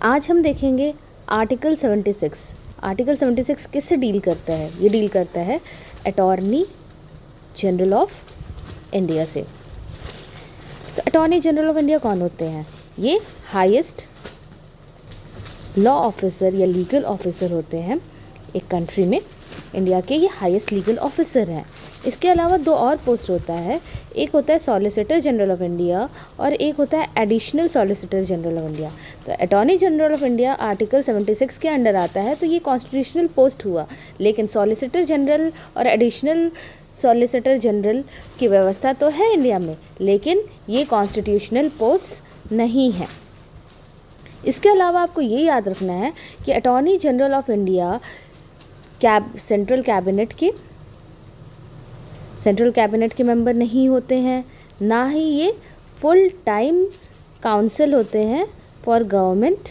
आज हम देखेंगे आर्टिकल 76। आर्टिकल 76 किससे डील करता है? ये डील करता है अटॉर्नी जनरल ऑफ इंडिया से। तो अटॉर्नी जनरल ऑफ इंडिया कौन होते हैं? ये हाईएस्ट लॉ ऑफिसर या लीगल ऑफिसर होते हैं एक कंट्री में। इंडिया के ये हाईएस्ट लीगल ऑफिसर हैं। इसके अलावा दो और पोस्ट होता है, एक होता है सॉलिसिटर जनरल ऑफ इंडिया और एक होता है additional solicitor general of India. तो attorney general of India article 76 के अंडर आता है, तो ये कॉन्स्टिट्यूशनल पोस्ट हुआ। लेकिन सॉलिसिटर जनरल और एडिशनल सॉलिसिटर जनरल की व्यवस्था तो है इंडिया में, लेकिन ये कॉन्स्टिट्यूशनल पोस्ट नहीं है। इसके अलावा आपको ये याद रखना है कि attorney general of India central cabinet के मेंबर नहीं होते हैं, ना ही ये फुल टाइम काउंसिल होते हैं फॉर गवर्नमेंट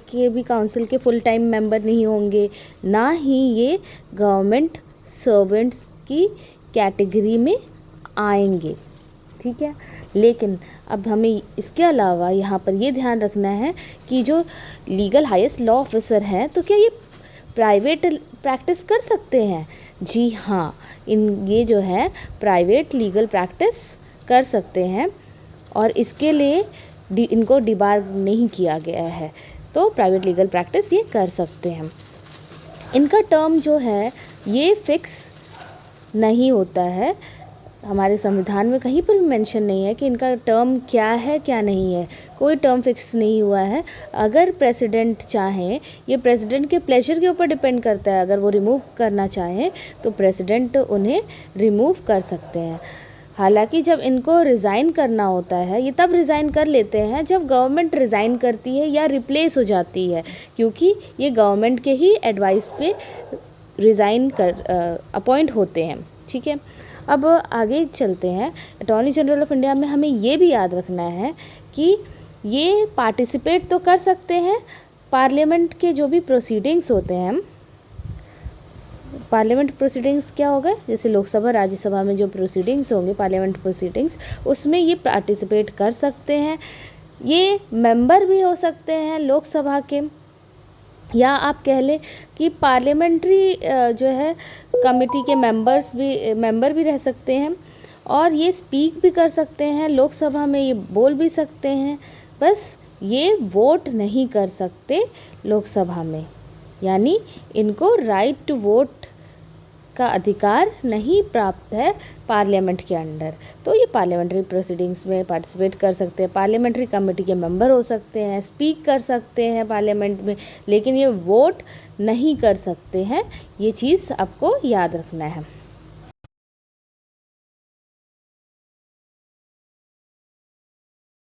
के भी काउंसिल के फुल टाइम मेंबर नहीं होंगे, ना ही ये गवर्नमेंट सर्वेंट्स की कैटेगरी में आएंगे। ठीक है, लेकिन अब हमें इसके अलावा यहाँ पर ये ध्यान रखना है कि जो लीगल हाईएस्ट लॉ ऑफिसर हैं, तो क्या ये प्राइवेट प्रैक्टिस कर सकते हैं? जी हाँ, ये जो है प्राइवेट लीगल प्रैक्टिस कर सकते हैं और इसके लिए इनको डिबार नहीं किया गया है, तो प्राइवेट लीगल प्रैक्टिस ये कर सकते हैं। इनका टर्म जो है ये फिक्स नहीं होता है, हमारे संविधान में कहीं पर भी मेंशन नहीं है कि इनका टर्म क्या है क्या नहीं है, कोई टर्म फिक्स नहीं हुआ है। अगर प्रेसिडेंट चाहें, ये प्रेसिडेंट के प्लेजर के ऊपर डिपेंड करता है, अगर वो रिमूव करना चाहें तो प्रेसिडेंट उन्हें रिमूव कर सकते हैं। हालांकि जब इनको रिज़ाइन करना होता है, ये तब रिज़ाइन कर लेते हैं जब गवर्नमेंट रिज़ाइन करती है या रिप्लेस हो जाती है, क्योंकि ये गवर्नमेंट के ही एडवाइस पे रिज़ाइन कर अपॉइंट होते हैं। ठीक है, अब आगे चलते हैं। अटॉर्नी जनरल ऑफ इंडिया में हमें ये भी याद रखना है कि ये पार्टिसिपेट तो कर सकते हैं पार्लियामेंट के जो भी प्रोसीडिंग्स होते हैं। पार्लियामेंट प्रोसीडिंग्स क्या होगा? जैसे लोकसभा राज्यसभा में जो प्रोसीडिंग्स होंगे, पार्लियामेंट प्रोसीडिंग्स, उसमें ये पार्टिसिपेट कर सकते हैं। ये मेंबर भी हो सकते हैं लोकसभा के, या आप कह लें कि पार्लियामेंट्री जो है कमेटी के मेंबर भी रह सकते हैं, और ये स्पीक भी कर सकते हैं लोकसभा में, ये बोल भी सकते हैं। बस ये वोट नहीं कर सकते लोकसभा में, यानी इनको राइट टू वोट का अधिकार नहीं प्राप्त है पार्लियामेंट के अंडर। तो ये पार्लियामेंट्री प्रोसीडिंग्स में पार्टिसिपेट कर सकते हैं, पार्लियामेंट्री कमेटी के मेंबर हो सकते हैं, स्पीक कर सकते हैं पार्लियामेंट में, लेकिन ये वोट नहीं कर सकते हैं। ये चीज़ आपको याद रखना है।